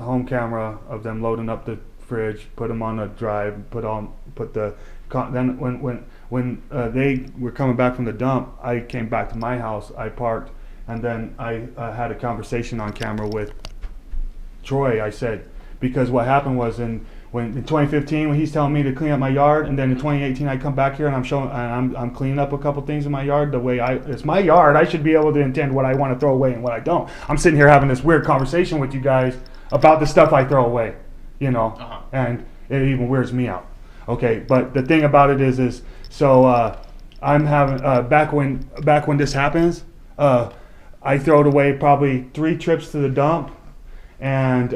home camera of them loading up the fridge, put them on a drive, then when they were coming back from the dump, I came back to my house, I parked, and then I had a conversation on camera with Troy. I said, because what happened was in 2015 when he's telling me to clean up my yard, and then in 2018 I come back here and I'm cleaning up a couple things in my yard the way it's my yard. I should be able to intend what I want to throw away and what I don't. I'm sitting here having this weird conversation with you guys about the stuff I throw away, and it even weirds me out. Okay, but the thing about it is so I'm having back when this happens, I throw it away probably 3 trips to the dump, and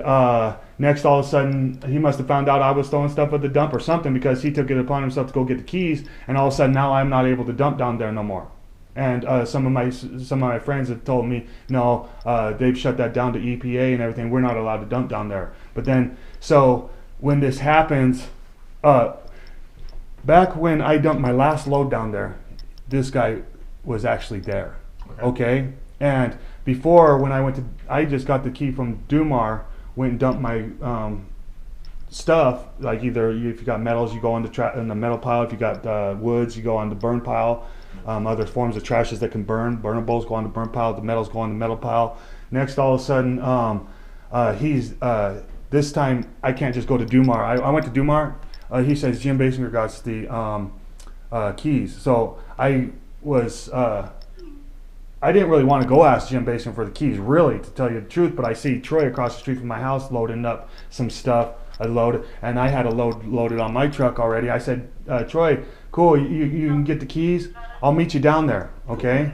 next all of a sudden he must have found out I was throwing stuff at the dump or something, because he took it upon himself to go get the keys, and all of a sudden now I'm not able to dump down there no more. And some of my friends have told me, no, they've shut that down to EPA and everything. We're not allowed to dump down there. But then, so when this happens, back when I dumped my last load down there, this guy was actually there. Okay? And before, when I just got the key from Dumar, went and dumped my stuff. Like either if you got metals, you go on in the metal pile. If you got woods, you go on the burn pile. Other forms of trashes that can burn, burnables go on the burn pile. The metals go on the metal pile. Next, all of a sudden, this time I can't just go to Dumar. I went to Dumar. He says Jim Basinger got the keys. So I didn't really want to go ask Jim Basinger for the keys, really, to tell you the truth. But I see Troy across the street from my house loading up some stuff. I loaded, and I had a load loaded on my truck already. I said, Troy, cool, you can get the keys. I'll meet you down there, okay?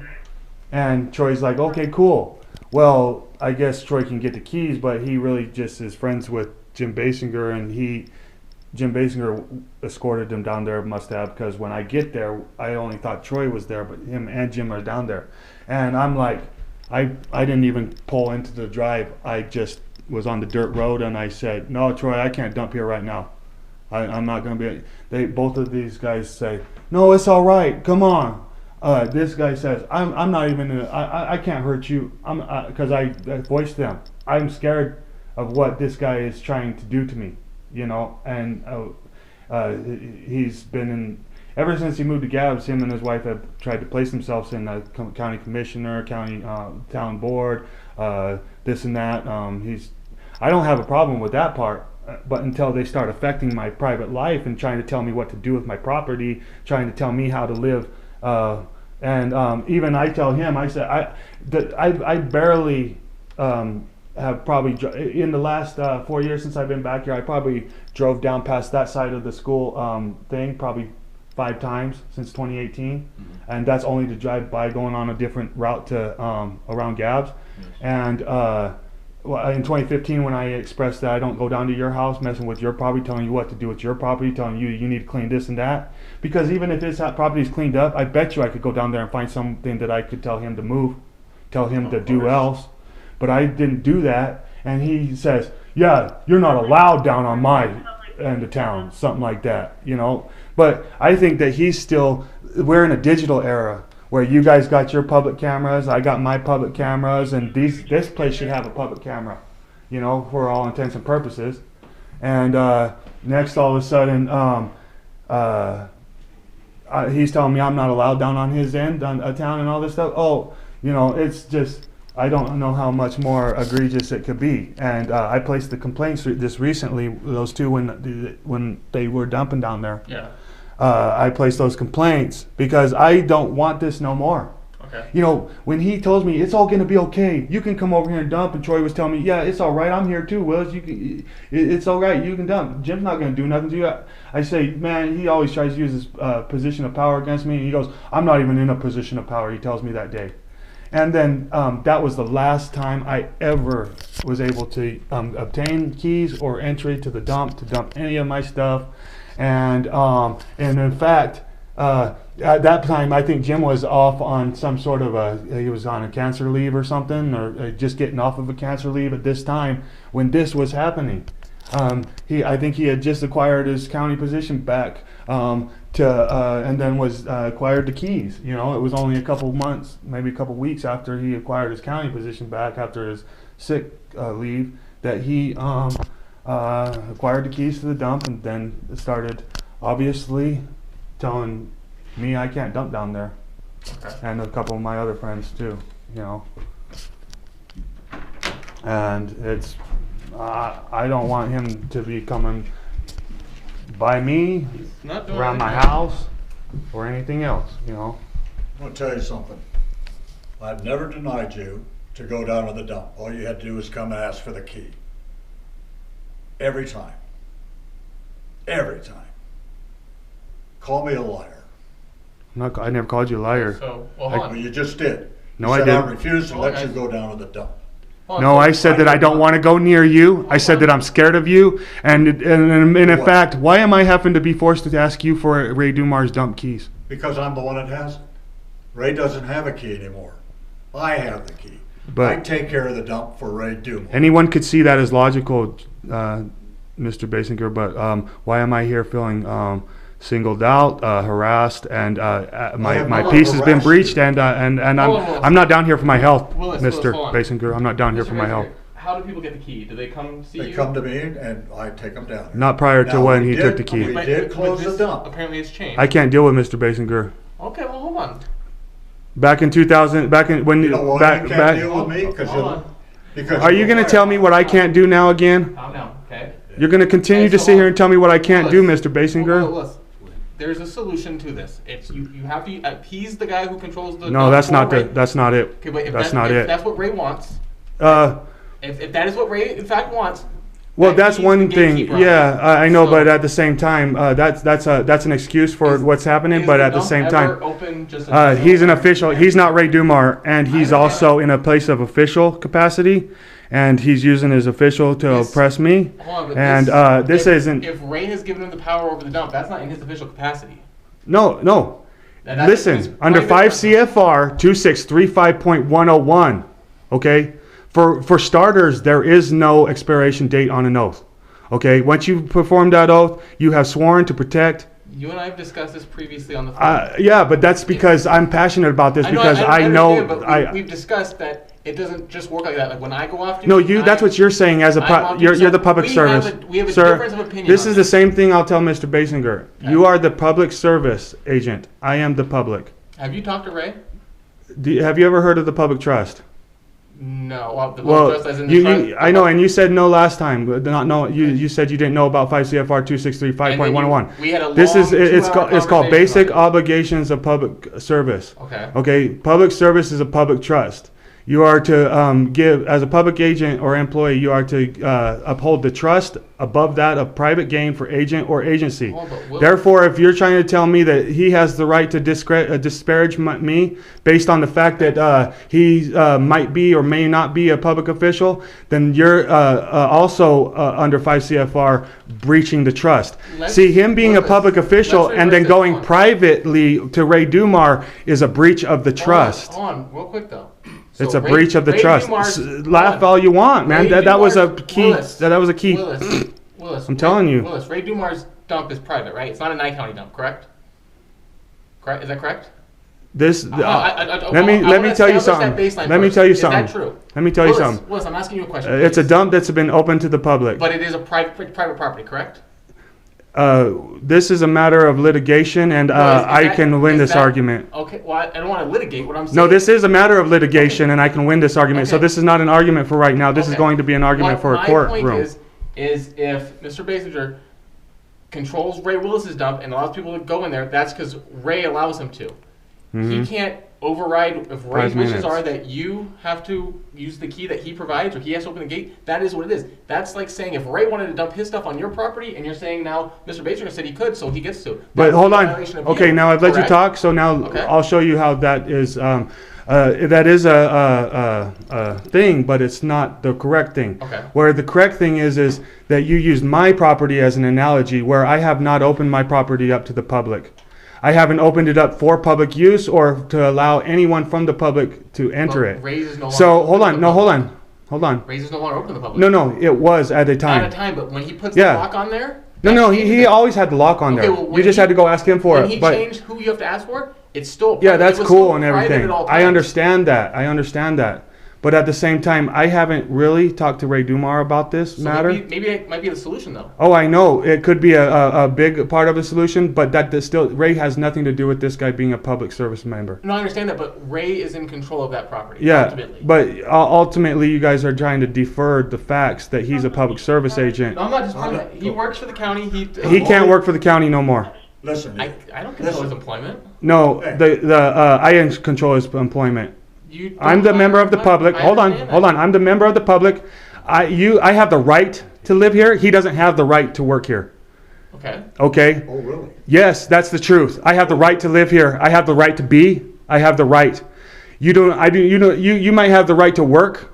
And Troy's like, okay, cool. Well, I guess Troy can get the keys, but he really just is friends with Jim Basinger, and Jim Basinger escorted him down there, must have, because when I get there, I only thought Troy was there, but him and Jim are down there. And I'm like, I didn't even pull into the drive. I just was on the dirt road, and I said, no, Troy, I can't dump here right now. I'm not going to be. Both of these guys say, no, it's all right. Come on. This guy says, I'm not even. I can't hurt you. Because I voiced them. I'm scared of what this guy is trying to do to me. And he's been in. Ever since he moved to Gabbs, him and his wife have tried to place themselves in the county commissioner, county town board, this and that. I don't have a problem with that part. But until they start affecting my private life and trying to tell me what to do with my property, trying to tell me how to live, and even I tell him, I said, I barely have probably, in the last 4 years since I've been back here, I probably drove down past that side of the school thing probably 5 times since 2018, and that's only to drive by going on a different route to around Gabbs. And in 2015, when I expressed that I don't go down to your house messing with your property, telling you what to do with your property, telling you need to clean this and that, because even if his property is cleaned up, I bet you I could go down there and find something that I could tell him to move, tell him to do else. But I didn't do that, and he says, yeah, you're not allowed down on my end of town, something like that, But I think that we're in a digital era, where you guys got your public cameras, I got my public cameras, and this place should have a public camera, for all intents and purposes. And next, all of a sudden, he's telling me I'm not allowed down on his end of town and all this stuff. Oh, it's just, I don't know how much more egregious it could be. And I placed the complaints just recently, those two when they were dumping down there. Yeah. I placed those complaints because I don't want this no more. Okay. When he told me it's all going to be okay, you can come over here and dump, and Troy was telling me, yeah, it's all right, I'm here too, Willis, it's all right, you can dump. Jim's not going to do nothing to you. I say, man, he always tries to use his position of power against me, and he goes, I'm not even in a position of power, he tells me that day. And then that was the last time I ever was able to obtain keys or entry to the dump, to dump any of my stuff. And in fact, at that time, I think Jim was off on some sort of he was on a cancer leave or something, or just getting off of a cancer leave at this time when this was happening. I think he had just acquired his county position back, and then was acquired the keys. It was only a couple months, maybe a couple weeks after he acquired his county position back after his sick leave, that he acquired the keys to the dump and then started obviously telling me I can't dump down there. Okay. And a couple of my other friends too, you know. And it's, I don't want him to be coming by me, He's not doing around my anything. house, or anything else, you know. I'm gonna tell you something. I've never denied you to go down to the dump. All you had to do was come and ask for the key. Every time. Every time. Call me a liar. I never called you a liar. So, well, hold Well, on. you just did. No, You I said didn't. I refuse to Hold on, let you guys. go down to the dump. Hold on. No, So- I said that I don't want to go near you. I said that I'm scared of you. And in fact, why am I having to be forced to ask you for Ray Dumar's dump keys? Because I'm the one that has it. Ray doesn't have a key anymore. I have the key. But- I take care of the dump for Ray Dumar. Anyone could see that as logical, Mr. Basinger, but why am I here feeling singled out, harassed, and my not peace has been harassed breached, you. and Hold on. I'm not down here for my health, Willis, Mr. hold on. Basinger. I'm not down here Mr. for my Basinger, health. How do people get the key? Do they come see They you? come to me and I take them down. Not prior to Now, when we he did- took the key. we But- did but close this- the dump. Apparently it's changed. I can't deal with Mr. Basinger. Okay, well, hold on. Back in 2000, back in when You know why back you can't back. deal with me? Hold on. Because Are you going to tell me what I can't do now again? Calm down, okay? You're going to continue Okay, to so sit here and tell me what I can't do, Willis, Mr. Basinger? Willis, there's a solution to this. It's you have to. He's the guy who controls the. No, that's not Ray. that's not it. Okay, but if That's not if it. that's what Ray wants, Uh, if that is what Ray in fact wants. well, then that's he's one the thing. gatekeeper. Yeah, I know, So- but at the same time, that's an excuse for Is- what's happening. Is But the at the dump same ever time, open just a he's an official. He's not Ray Dumar, and he's understand also in a place of official capacity, and he's using his official to This- oppress me. Hold on, but And this if, isn't. If Ray has given him the power over the dump, that's not in his official capacity. No. That's his Listen, under private 5 CFR 2635.101, okay? For starters, there is no expiration date on an oath. Okay? Once you perform that oath, you have sworn to protect. You and I have discussed this previously on the phone. Yeah, but that's because I'm passionate about this because I understand, know but we've discussed that it doesn't just work like that. Like when I go after No, you, that's what you're saying as a I'm on you're yourself. the public We service. we have a Sir, difference of opinion. this on is the same thing I'll tell Mr. Basinger. You are the public service agent. I am the public. Have you talked to Ray? Have you ever heard of the public trust? No. Well, the Well, trust as in the trust. I know, and you said no last time. But you said you didn't know about 5 CFR 2635.101. We had a This long is it's 2-hour called conversation basic on obligations of public service. it. Okay. Okay, public service is a public trust. You are to give, as a public agent or employee, you are to uphold the trust above that of private gain for agent or agency. Oh, but Will- Therefore, if you're trying to tell me that he has the right to disparage me based on the fact that he might be or may not be a public official, then you're also under 5 CFR breaching the trust. Let's- See, him being a Willis, public official let's and then reverse it. going Hold on. privately to Ray Dumar is a breach of the trust. Hold on, real quick though. It's So a breach of the Ray trust. Dumar's- Laugh hold on. all you want, man. Ray That was a Dumar's- key. Willis, That was a key. Willis, I'm telling you. Willis, Ray Dumar's dump is private, right? It's not a Nye County dump, correct? Correct? Is that correct? This. let Let me tell you something. Let me tell you something. Is that true? Let me tell you Willis, something. Willis, I'm asking you a question. It's a please. dump that's been open to the public. But it is a private property, correct? This is a matter of litigation, and Well, is I that- can win is this that- argument. Okay, well, I don't want to litigate what I'm saying. No, this is a matter of litigation, and I can win this argument. So Okay. this is not an argument for right now. This is Okay. going to be an argument for a My courtroom. point is if Mr. Basinger controls Ray Willis's dump and allows people to go in there, that's because Ray allows him to. He can't override if Ray's 5 wishes minutes. are that you have to use the key that he provides or he has to open the gate. That is what it is. That's like saying if Ray wanted to dump his stuff on your property and you're saying now Mr. Basinger said he could, so he gets to. But That would hold be a on. violation of Okay, you, now I've let you correct? talk, so now Okay. I'll show you how that is. That is a thing, but it's not the correct thing. Okay. Where the correct thing is that you used my property as an analogy, where I have not opened my property up to the public. I haven't opened it up for public use or to allow anyone from the public to enter But it. Ray's is no So longer hold open to on, the no, hold public. on, hold on. Ray's is no longer open to the public. No, it was at a time. At a time, but when he puts Yeah. the lock on there. No, that's he changed it. always had the lock on Okay, there. well, You when just he- had to go ask him for When it. he But changed who you have to ask for, it's still yeah, private. that's It was cool still and private everything. at all I times. understand that. But at the same time, I haven't really talked to Ray Dumar about this So matter. maybe it might be the solution, though. Oh, I know. It could be a big part of the solution, but Ray has nothing to do with this guy being a public service member. No, I understand that, but Ray is in control of that property. Yeah, Ultimately. but ultimately you guys are trying to defer the facts that he's a public service agent. No, I'm not just talking about. He works for the county. He can't work for the county no more. Listen, I don't control his employment. No, I control his employment. I'm the member of the public. Hold on. I'm the member of the public. I have the right to live here. He doesn't have the right to work here. Okay. Okay. oh really? Yes, that's the truth. I have the right to live here. I have the right to be. I have the right. You don't. I do. You know. You might have the right to work,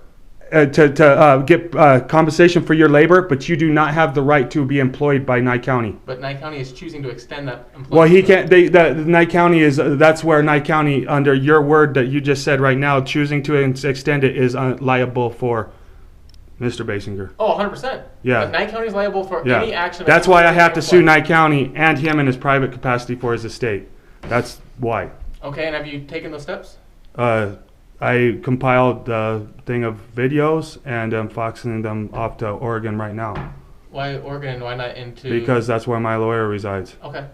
to get compensation for your labor, but you do not have the right to be employed by Nye County. But Nye County is choosing to extend that employment. Well, he can't. The Nye County is. That's where Nye County, under your word that you just said right now, choosing to extend it is liable for Mr. Basinger. Oh, 100%. Yeah. But Nye County is liable for Yeah. any action. That's why I have to sue Nye County and him in his private capacity for his estate. That's why. Okay, and have you taken those steps? I compiled a thing of videos and I'm faxing them off to Oregon right now. Why Oregon? Why not into? Because that's where my lawyer resides. Okay.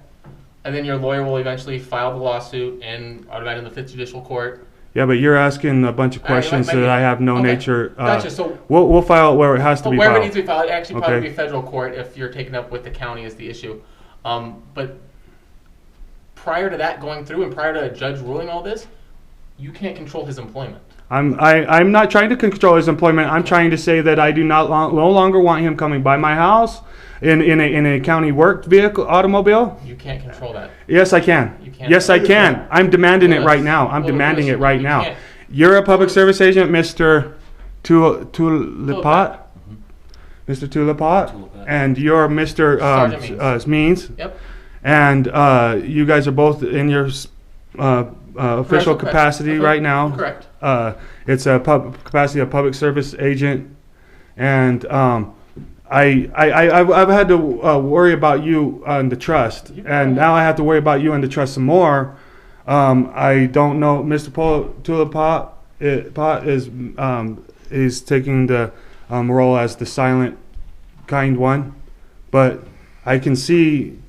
And then your lawyer will eventually file the lawsuit in, I would imagine, the 5th Judicial Court. Yeah, but you're asking a bunch of questions that I have no nature. Gotcha. So we'll file it where it has to be wherever filed. it needs to be filed, it actually probably be federal court if you're taken up with the county is the issue. But prior to that going through and prior to a judge ruling all this, you can't control his employment. I'm not trying to control his employment. I'm trying to say that I do no longer want him coming by my house in a county work vehicle automobile. You can't control that. Yes, I can. You can't. Yes, I can. I'm demanding it right now. I'm demanding it right now. Can't. You're a public service agent, Mr. Tulipat. Mr. Tulipat, and you're Mr. Sergeant Means. Yep. And you guys are both in your official capacity right now. Correct. It's a capacity of public service agent, and I've had to worry about you on the trust, and now I have to worry about you on the trust some more. I don't know, Mr. Tulipat is taking the role as the silent, kind one, but I can see,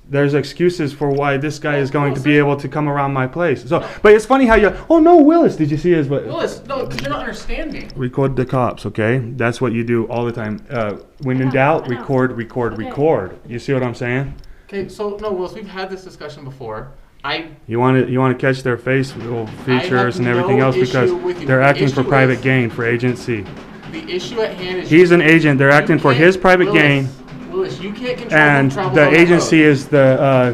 there's excuses for why this guy is going to be able to come around my place. So, but it's funny how Willis, did you see his? Willis, no, because you're not understanding. Record the cops, okay? That's what you do all the time. When in doubt, record. You see what I'm saying? Okay, so no, Willis, we've had this discussion before. You want to catch their facial features and everything else because they're acting for private gain, for agency. The issue at hand is he's an agent. They're acting for his private gain. Willis, you can't control and the agency is the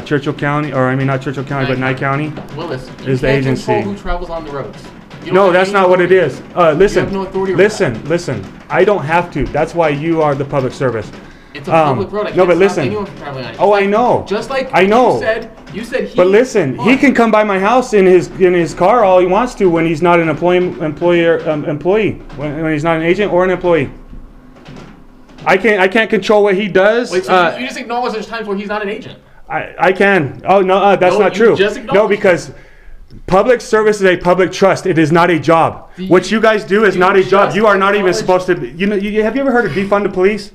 Churchill County, or I mean not Churchill County, but Nye County. Willis, is the agency. You can't control who travels on the roads. No, that's not what it is. Listen, you have no authority over listen. I don't have to. That's why you are the public service. It's a public road. I can't but stop listen. anyone from traveling on it. Oh, I know. Just like I know. You said he. But listen, he can come by my house in his car all he wants to when he's not an employee. When he's not an agent or an employee. I can't control what he does. Wait, so you just acknowledge there's times where he's not an agent. I can. Oh no, that's not true. No, because public service is a public trust. It is not a job. What you guys do is not a job. You are not even supposed to. Have you ever heard of defund the police?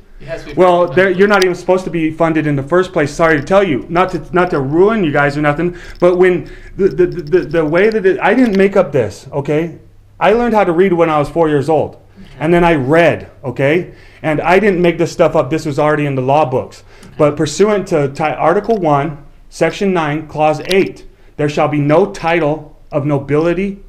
Well, you're not even supposed to be funded in the first place. Sorry to tell you, not to ruin you guys or nothing. But when the way that I didn't make up this, okay? I learned how to read when I was 4 years old, and then I read, okay? And I didn't make this stuff up. This was already in the law books. But pursuant to Article 1, Section 9, Clause 8, there shall be no title of nobility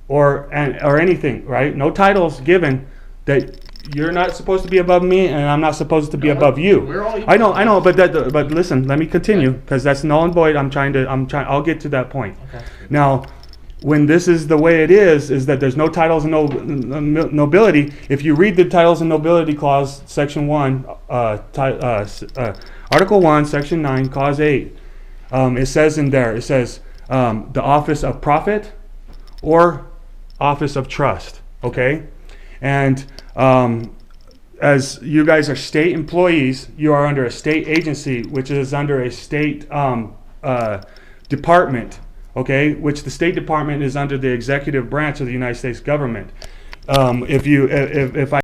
or anything, right? No titles given that you're not supposed to be above me and I'm not supposed to be above you. I know, but listen, let me continue because that's null and void. I'll get to that point. Okay. Now, when this is the way it is that there's no titles and no nobility. If you read the titles and nobility clause, Section 1, Article 1, Section 9, Clause 8, it says in there, the office of profit or office of trust, okay? And as you guys are state employees, you are under a state agency, which is under a state department okay, which the State Department is under the executive branch of the United States government. If I